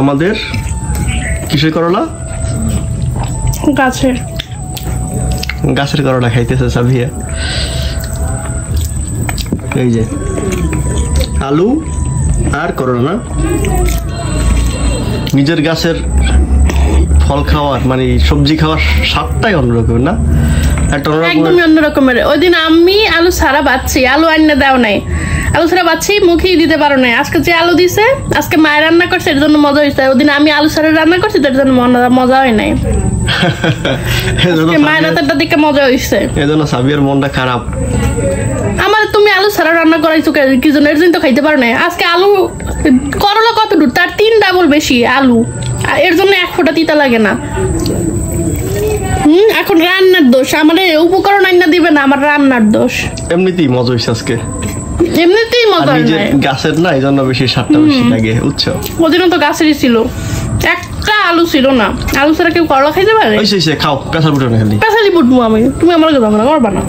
আমাদের কিসের করলা? গাছের করলা খাইতেছে সাবিয়া। এই যে আলু আর করলা না, নিজের গাছের ফল খাওয়ার মানে সবজি খাওয়ার স্বাদটাই অন্যরকম না? একদমই অন্যরকমের। ওই দিন আমি আলু ছাড়া বাচ্ছি, আলু আইনা দাও নাই, আলু ছাড়া বাচ্ছি মুখেই দিতে পারো নাই। আজকে যে আলু দিছে, আজকে মায়ের রান্না করছে এর জন্য মজা হয়েছে। ওই দিন আমি আলু ছাড়া রান্না করছি তার জন্য মজা হয় নাই। মায়ের রাতেরটা দেখে মজা হয়েছে, এজন্য সাবিয়ার মনটা খারাপ। আমার তুমি আলু ছাড়া রান্না করাইছো কি জন্য? এর জন্য তো খাইতে পারো না। আজকে আলু করলা কত দূর, তার 3 ডাবল বেশি আলু, এর জন্য 1 ফোঁটা তিতা লাগে না। এখন রান্নার দোষ, আমার উপকরণ আইনা দিবে না, আমার রান্নার দোষ। এমনিতেই মজা হয়েছে আজকে, এমনিতেই মজা হয়। গাছের না, এই জন্য বেশি স্বাদটা বেশি লাগে, বুঝছো? ওদিনও তো গাছেরই ছিল, একটা আলু ছিল না। আলু ছাড়া কেউ করলা খাইতে পারে? খাও, পেঁচাল বুটো না, খালি পেঁচালি বুটবো আমি, তুমি আমার কথা করবা না।